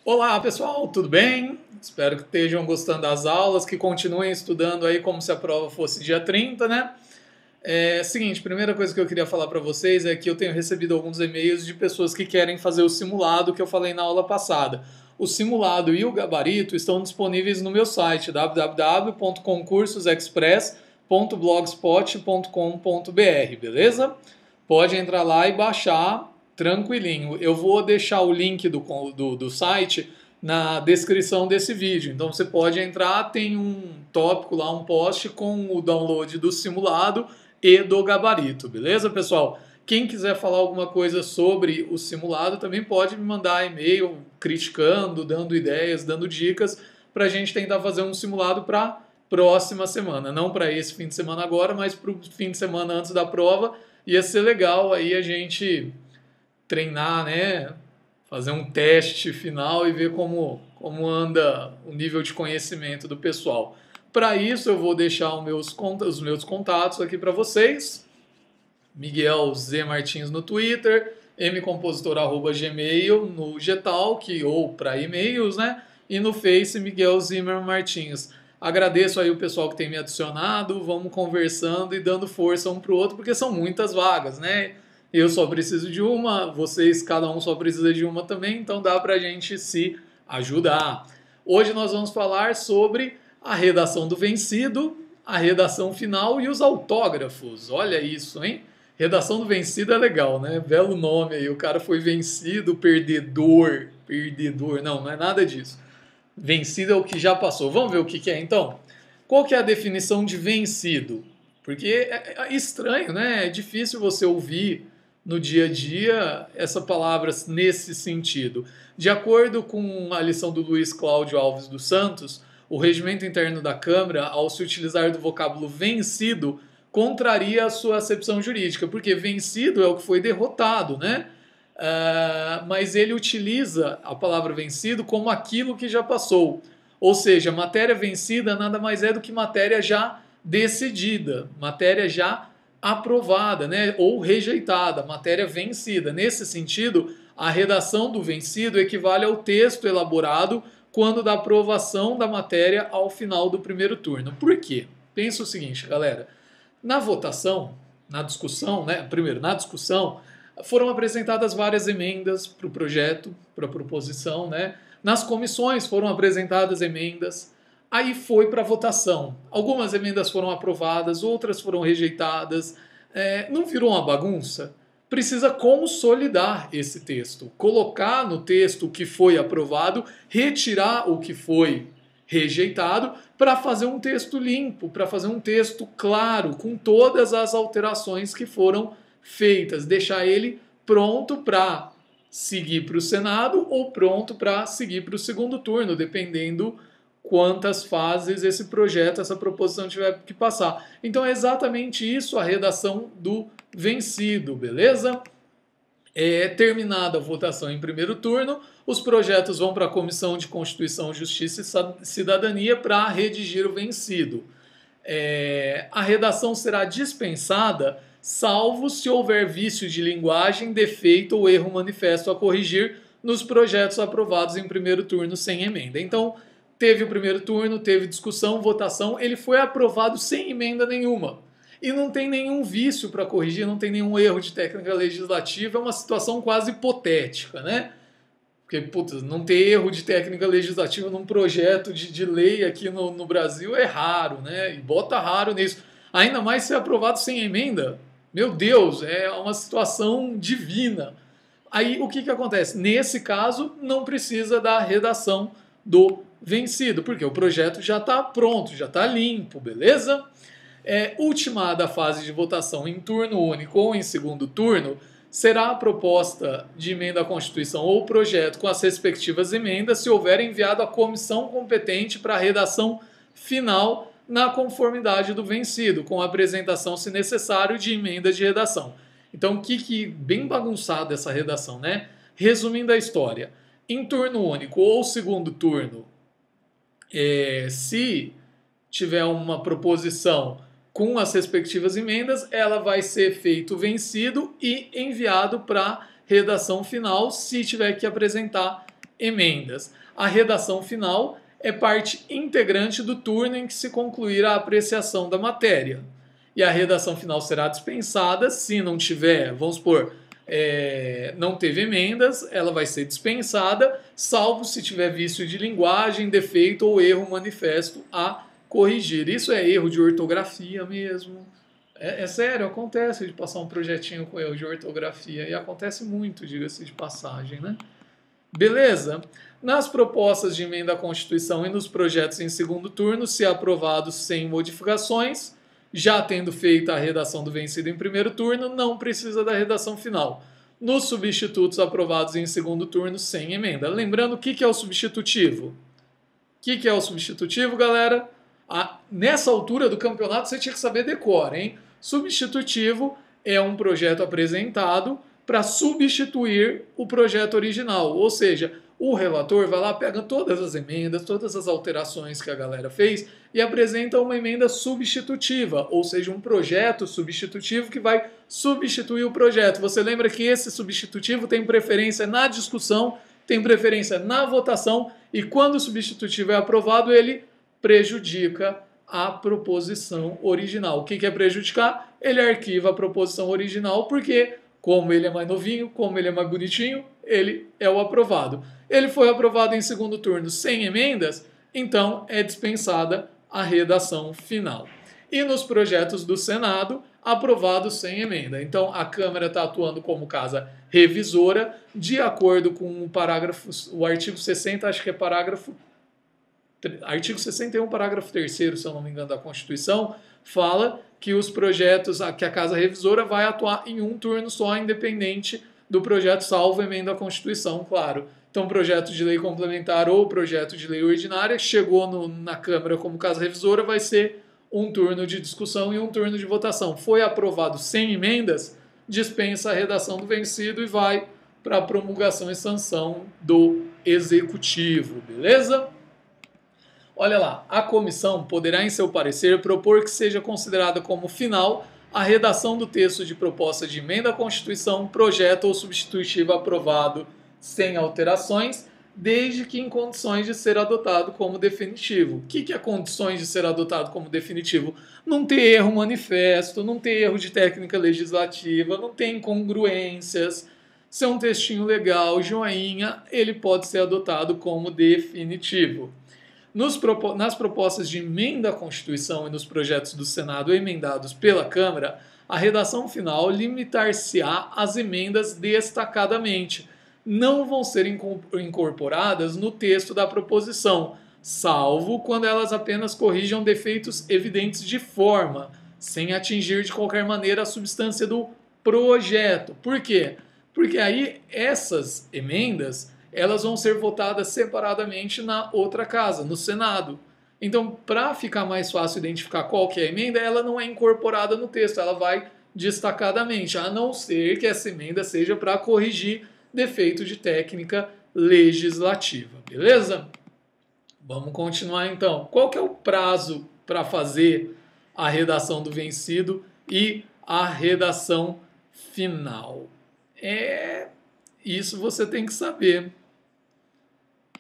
Olá pessoal, tudo bem? Espero que estejam gostando das aulas, que continuem estudando aí como se a prova fosse dia 30, né? Seguinte, primeira coisa que eu queria falar para vocês é que eu tenho recebido alguns e-mails de pessoas que querem fazer o simulado que eu falei na aula passada. O simulado e o gabarito estão disponíveis no meu site www.concursosexpress.blogspot.com.br, beleza? Pode entrar lá e baixar tranquilinho. Eu vou deixar o link do site na descrição desse vídeo. Então você pode entrar, tem um tópico lá, um post com o download do simulado e do gabarito, beleza, pessoal? Quem quiser falar alguma coisa sobre o simulado também pode me mandar e-mail criticando, dando ideias, dando dicas para a gente tentar fazer um simulado para próxima semana. Não para esse fim de semana agora, mas para o fim de semana antes da prova. Ia ser legal aí a gente treinar, né? Fazer um teste final e ver como anda o nível de conhecimento do pessoal. Para isso, eu vou deixar os meus contatos aqui para vocês. Miguel Z Martins no Twitter, mcompositor@gmail no Getalk ou para e-mails, né? E no Face, Miguel Zimmer Martins. Agradeço aí o pessoal que tem me adicionado, vamos conversando e dando força um para o outro, porque são muitas vagas, né? Eu só preciso de uma, vocês, cada um só precisa de uma também, então dá para a gente se ajudar. Hoje nós vamos falar sobre a redação do vencido, a redação final e os autógrafos. Olha isso, hein? Redação do vencido é legal, né? Belo nome aí. O cara foi vencido, perdedor. Perdedor. Não, não é nada disso. Vencido é o que já passou. Vamos ver o que é então? Qual que é a definição de vencido? Porque é estranho, né? É difícil você ouvir no dia a dia essa palavra nesse sentido. De acordo com a lição do Luiz Cláudio Alves dos Santos, o regimento interno da Câmara, ao se utilizar do vocábulo vencido, contraria a sua acepção jurídica, porque vencido é o que foi derrotado, né? Mas ele utiliza a palavra vencido como aquilo que já passou. Ou seja, matéria vencida nada mais é do que matéria já decidida, matéria já aprovada, né? Ou rejeitada, matéria vencida. Nesse sentido, a redação do vencido equivale ao texto elaborado quando da aprovação da matéria ao final do primeiro turno. Por quê? Pensa o seguinte, galera. Na votação, na discussão, né? Primeiro, na discussão, foram apresentadas várias emendas para o projeto, para a proposição, né? Nas comissões foram apresentadas emendas, aí foi para votação. Algumas emendas foram aprovadas, outras foram rejeitadas. Não virou uma bagunça? Precisa consolidar esse texto, colocar no texto o que foi aprovado, retirar o que foi rejeitado, para fazer um texto limpo, para fazer um texto claro, com todas as alterações que foram feitas, deixar ele pronto para seguir para o Senado ou pronto para seguir para o segundo turno, dependendo quantas fases esse projeto, essa proposição tiver que passar. Então é exatamente isso a redação do vencido, beleza? Terminada a votação em primeiro turno, os projetos vão para a Comissão de Constituição, Justiça e Cidadania para redigir o vencido. A redação será dispensada, salvo se houver vício de linguagem, defeito ou erro manifesto a corrigir nos projetos aprovados em primeiro turno sem emenda. Então, teve o primeiro turno, teve discussão, votação, ele foi aprovado sem emenda nenhuma. E não tem nenhum vício para corrigir, não tem nenhum erro de técnica legislativa, é uma situação quase hipotética, né? Porque, putz, não ter erro de técnica legislativa num projeto de lei aqui no Brasil é raro, né? E bota raro nisso. Ainda mais ser aprovado sem emenda. Meu Deus, é uma situação divina. Aí o que acontece? Nesse caso, não precisa da redação do vencido, porque o projeto já está pronto, já está limpo, beleza? Ultimada a fase de votação em turno único ou em segundo turno, será a proposta de emenda à Constituição ou projeto com as respectivas emendas se houver enviado à comissão competente para a redação final na conformidade do vencido, com a apresentação, se necessário, de emenda de redação. Então, bem bagunçada essa redação, né? Resumindo a história, em turno único ou segundo turno, se tiver uma proposição com as respectivas emendas, ela vai ser feito vencido e enviado para redação final, se tiver que apresentar emendas. A redação final é parte integrante do turno em que se concluir a apreciação da matéria. E a redação final será dispensada se não tiver, vamos supor, não teve emendas, ela vai ser dispensada, salvo se tiver vício de linguagem, defeito ou erro manifesto a corrigir. Isso é erro de ortografia mesmo. É sério, acontece de passar um projetinho com erro de ortografia, e acontece muito, diga-se de passagem, né? Beleza? Nas propostas de emenda à Constituição e nos projetos em segundo turno, se aprovados sem modificações, já tendo feito a redação do vencido em primeiro turno, não precisa da redação final. Nos substitutos aprovados em segundo turno, sem emenda. Lembrando, o que é o substitutivo? O que é o substitutivo, galera? Nessa altura do campeonato, você tinha que saber decor, hein? Substitutivo é um projeto apresentado para substituir o projeto original. Ou seja, o relator vai lá, pega todas as emendas, todas as alterações que a galera fez e apresenta uma emenda substitutiva, ou seja, um projeto substitutivo que vai substituir o projeto. Você lembra que esse substitutivo tem preferência na discussão, tem preferência na votação, e quando o substitutivo é aprovado, ele prejudica a proposição original. O que é prejudicar? Ele arquiva a proposição original, porque como ele é mais novinho, como ele é mais bonitinho, ele é o aprovado. Ele foi aprovado em segundo turno sem emendas, então é dispensada a redação final. E nos projetos do Senado, aprovados sem emenda. Então a Câmara está atuando como casa revisora, de acordo com o artigo 60, acho que é artigo 61, parágrafo 3º, se eu não me engano, da Constituição, fala que os projetos, que a Casa Revisora vai atuar em um turno só, independente do projeto, salvo emenda à Constituição, claro. Então, projeto de lei complementar ou projeto de lei ordinária, chegou na Câmara como Casa Revisora, vai ser um turno de discussão e um turno de votação. Foi aprovado sem emendas, dispensa a redação do vencido e vai para a promulgação e sanção do Executivo, beleza? Olha lá, a comissão poderá, em seu parecer, propor que seja considerada como final a redação do texto de proposta de emenda à Constituição, projeto ou substitutivo aprovado sem alterações, desde que em condições de ser adotado como definitivo. O que é condições de ser adotado como definitivo? Não ter erro manifesto, não ter erro de técnica legislativa, não ter incongruências, ser um textinho legal, joinha, ele pode ser adotado como definitivo. Nas propostas de emenda à Constituição e nos projetos do Senado emendados pela Câmara, a redação final limitar-se-á às emendas destacadamente. Não vão ser incorporadas no texto da proposição, salvo quando elas apenas corrijam defeitos evidentes de forma, sem atingir de qualquer maneira a substância do projeto. Por quê? Porque aí essas emendas elas vão ser votadas separadamente na outra casa, no Senado. Então, para ficar mais fácil identificar qual que é a emenda, ela não é incorporada no texto, ela vai destacadamente, a não ser que essa emenda seja para corrigir defeito de técnica legislativa, beleza? Vamos continuar então. Qual que é o prazo para fazer a redação do vencido e a redação final? Isso você tem que saber.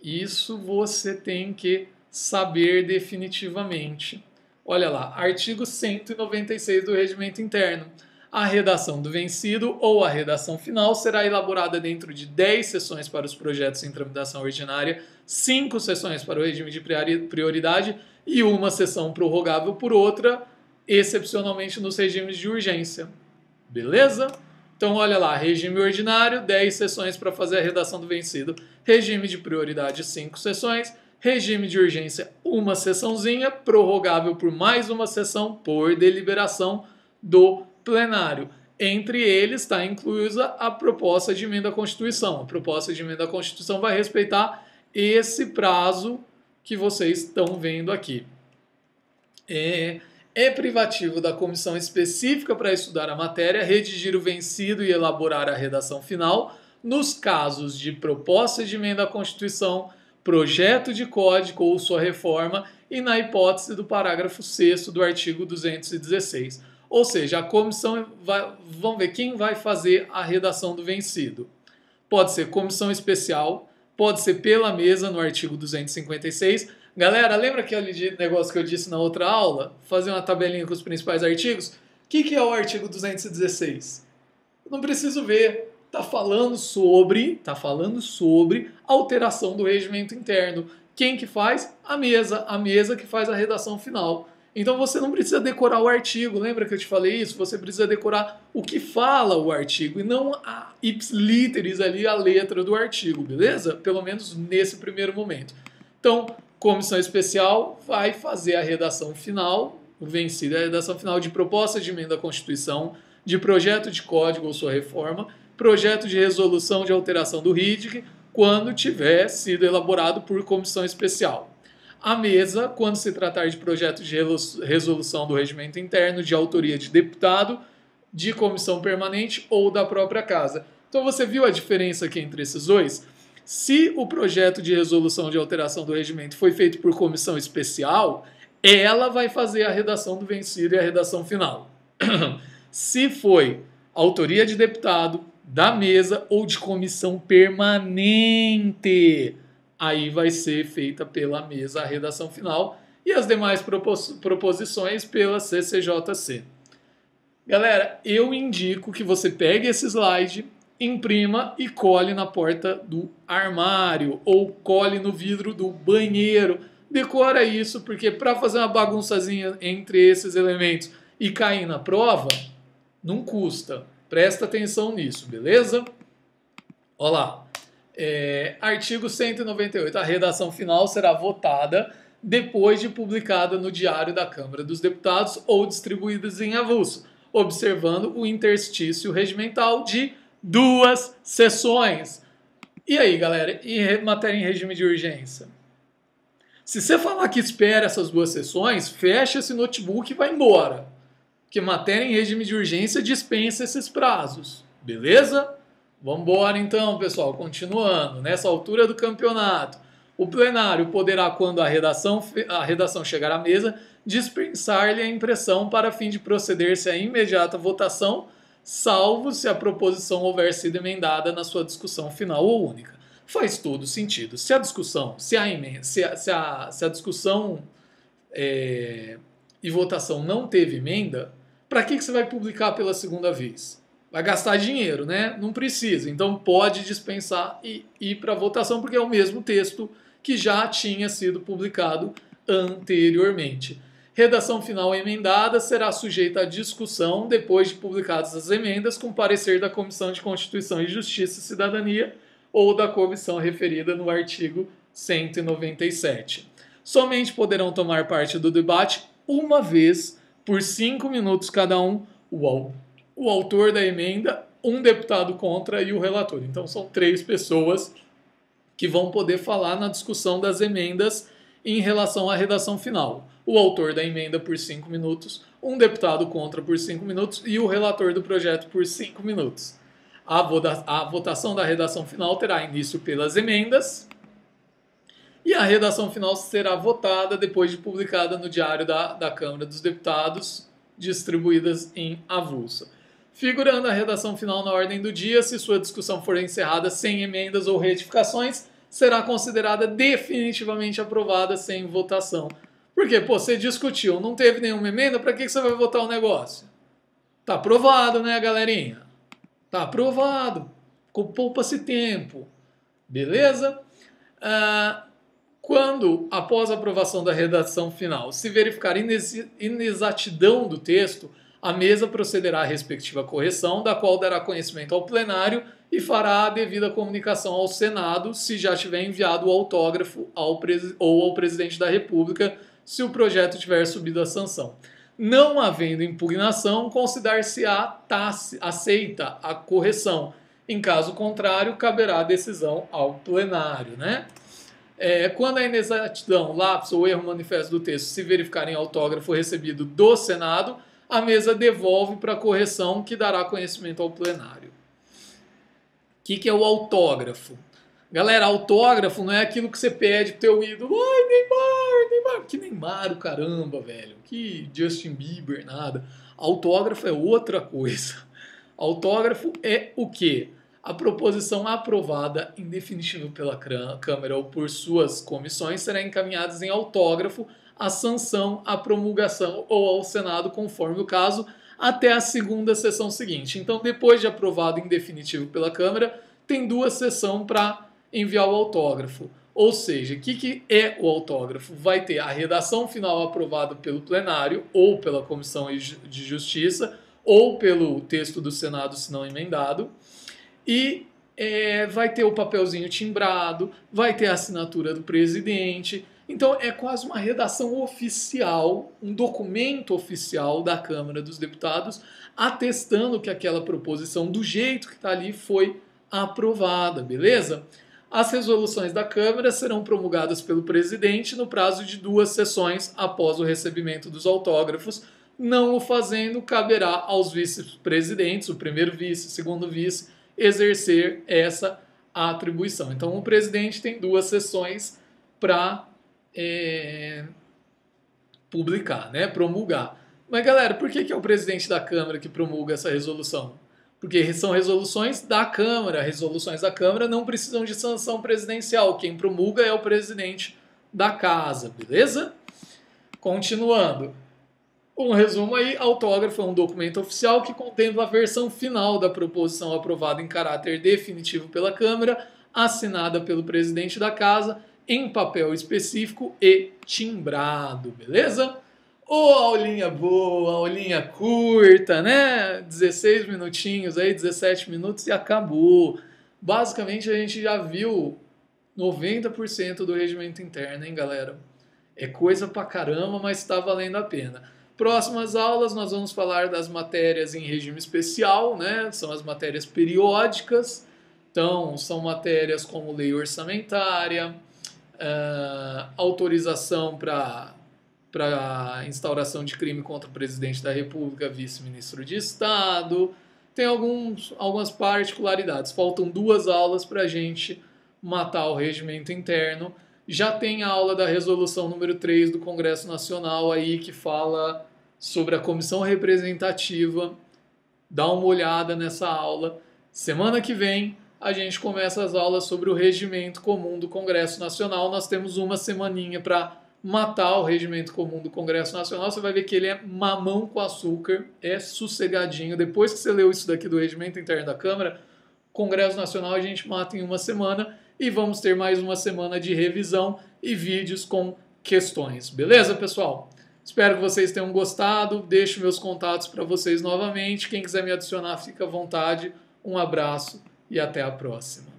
Isso você tem que saber definitivamente. Olha lá, artigo 196 do Regimento Interno. A redação do vencido ou a redação final será elaborada dentro de 10 sessões para os projetos em tramitação ordinária, 5 sessões para o regime de prioridade e uma sessão prorrogável por outra, excepcionalmente nos regimes de urgência. Beleza? Então, olha lá, regime ordinário, 10 sessões para fazer a redação do vencido. Regime de prioridade, 5 sessões. Regime de urgência, uma sessãozinha, prorrogável por mais uma sessão por deliberação do plenário. Entre eles está inclusa a proposta de emenda à Constituição. A proposta de emenda à Constituição vai respeitar esse prazo que vocês estão vendo aqui. É privativo da comissão específica para estudar a matéria, redigir o vencido e elaborar a redação final, nos casos de proposta de emenda à Constituição, projeto de código ou sua reforma e na hipótese do parágrafo 6º do artigo 216. Ou seja, a comissão vamos ver quem vai fazer a redação do vencido. Pode ser comissão especial, pode ser pela mesa no artigo 256. Galera, lembra aquele negócio que eu disse na outra aula? Fazer uma tabelinha com os principais artigos? O que é o artigo 216? Não preciso ver. Está falando sobre alteração do regimento interno. Quem que faz? A mesa que faz a redação final. Então você não precisa decorar o artigo, lembra que eu te falei isso? Você precisa decorar o que fala o artigo e não a ipsiliteris ali, a letra do artigo, beleza? Pelo menos nesse primeiro momento. Então, comissão especial vai fazer a redação final, vencida a redação final de proposta de emenda à Constituição, de projeto de código ou sua reforma, projeto de resolução de alteração do RIDIC, quando tiver sido elaborado por comissão especial. A mesa, quando se tratar de projeto de resolução do regimento interno de autoria de deputado, de comissão permanente ou da própria casa. Então você viu a diferença aqui entre esses dois? Se o projeto de resolução de alteração do regimento foi feito por comissão especial, ela vai fazer a redação do vencido e a redação final. Se foi autoria de deputado, da mesa ou de comissão permanente, aí vai ser feita pela mesa a redação final e as demais proposições pela CCJC. Galera, eu indico que você pegue esse slide, imprima e cole na porta do armário ou cole no vidro do banheiro. Decora isso, porque para fazer uma bagunçazinha entre esses elementos e cair na prova, não custa. Presta atenção nisso, beleza? Olha lá. Artigo 198. A redação final será votada depois de publicada no Diário da Câmara dos Deputados ou distribuídas em avulso, observando o interstício regimental de 2 sessões. E aí, galera, matéria em regime de urgência? Se você falar que espera essas 2 sessões, fecha esse notebook e vai embora. Porque matéria em regime de urgência dispensa esses prazos. Beleza? Vamos embora então, pessoal. Continuando. Nessa altura do campeonato, o plenário poderá, quando a redação chegar à mesa, dispensar-lhe a impressão para fim de proceder-se à imediata votação, salvo se a proposição houver sido emendada na sua discussão final ou única. Faz todo sentido. Se a discussão, se a discussão e votação não teve emenda, para que você vai publicar pela segunda vez? Vai gastar dinheiro, né? Não precisa. Então pode dispensar e ir para votação, porque é o mesmo texto que já tinha sido publicado anteriormente. Redação final emendada será sujeita à discussão depois de publicadas as emendas, com parecer da Comissão de Constituição e Justiça e Cidadania ou da comissão referida no artigo 197. Somente poderão tomar parte do debate uma vez, por 5 minutos cada um, o autor da emenda, um deputado contra e o relator. Então são 3 pessoas que vão poder falar na discussão das emendas em relação à redação final. O autor da emenda por 5 minutos, um deputado contra por 5 minutos e o relator do projeto por 5 minutos. A votação da redação final terá início pelas emendas e a redação final será votada depois de publicada no Diário da Câmara dos Deputados, distribuídas em avulso. Figurando a redação final na ordem do dia, se sua discussão for encerrada sem emendas ou retificações, será considerada definitivamente aprovada sem votação. Porque, você discutiu, não teve nenhuma emenda, para que você vai votar o negócio? Tá aprovado, né, galerinha? Tá aprovado. Poupa-se tempo. Beleza? Quando, após a aprovação da redação final, se verificar inexatidão do texto, a mesa procederá à respectiva correção, da qual dará conhecimento ao plenário e fará a devida comunicação ao Senado, se já tiver enviado o autógrafo ou ao presidente da República, se o projeto tiver subido à sanção. Não havendo impugnação, considerar-se-á aceita a correção. Em caso contrário, caberá a decisão ao plenário, né? Quando a inexatidão, lapso ou erro manifesto do texto se verificar em autógrafo recebido do Senado, a mesa devolve para correção, que dará conhecimento ao plenário. O que é o autógrafo? Galera, autógrafo não é aquilo que você pede pro teu ídolo. Ai, Neymar. Que Neymar, o caramba, velho. Que Justin Bieber, nada. Autógrafo é outra coisa. Autógrafo é o quê? a proposição aprovada em definitivo pela Câmara ou por suas comissões será encaminhada em autógrafo à sanção, à promulgação ou ao Senado, conforme o caso, até a segunda sessão seguinte. Então, depois de aprovado em definitivo pela Câmara, tem 2 sessões para enviar o autógrafo. Ou seja, o que é o autógrafo? Vai ter a redação final aprovada pelo plenário ou pela Comissão de Justiça ou pelo texto do Senado, se não emendado, e vai ter o papelzinho timbrado, vai ter a assinatura do presidente. Então é quase uma redação oficial, um documento oficial da Câmara dos Deputados atestando que aquela proposição, do jeito que está ali, foi aprovada, beleza? As resoluções da Câmara serão promulgadas pelo presidente no prazo de 2 sessões após o recebimento dos autógrafos. Não o fazendo, caberá aos vice-presidentes, o primeiro vice, o segundo vice, exercer essa atribuição. Então, o presidente tem 2 sessões para publicar, né, promulgar. Mas, galera, por que é o presidente da Câmara que promulga essa resolução? Porque são resoluções da Câmara. Resoluções da Câmara não precisam de sanção presidencial. Quem promulga é o presidente da casa, beleza? Continuando. Um resumo aí, autógrafo é um documento oficial que contempla a versão final da proposição aprovada em caráter definitivo pela Câmara, assinada pelo presidente da casa, em papel específico e timbrado, beleza? Ô, aulinha boa, aulinha curta, né? 16 minutinhos aí, 17 minutos e acabou. Basicamente a gente já viu 90% do regimento interno, hein, galera? É coisa pra caramba, mas tá valendo a pena. Próximas aulas nós vamos falar das matérias em regime especial, né? São as matérias periódicas. Então, são matérias como lei orçamentária, autorização para instauração de crime contra o presidente da República, vice-ministro de Estado. Tem algumas particularidades. Faltam 2 aulas para a gente matar o regimento interno. Já tem a aula da resolução número 3 do Congresso Nacional aí, que fala sobre a comissão representativa. Dá uma olhada nessa aula. Semana que vem a gente começa as aulas sobre o regimento comum do Congresso Nacional. Nós temos uma semaninha para matar o regimento comum do Congresso Nacional. Você vai ver que ele é mamão com açúcar, é sossegadinho. Depois que você leu isso daqui do regimento interno da Câmara, Congresso Nacional a gente mata em uma semana e vamos ter mais uma semana de revisão e vídeos com questões. Beleza, pessoal? Espero que vocês tenham gostado. Deixo meus contatos para vocês novamente. Quem quiser me adicionar, fica à vontade. Um abraço e até a próxima.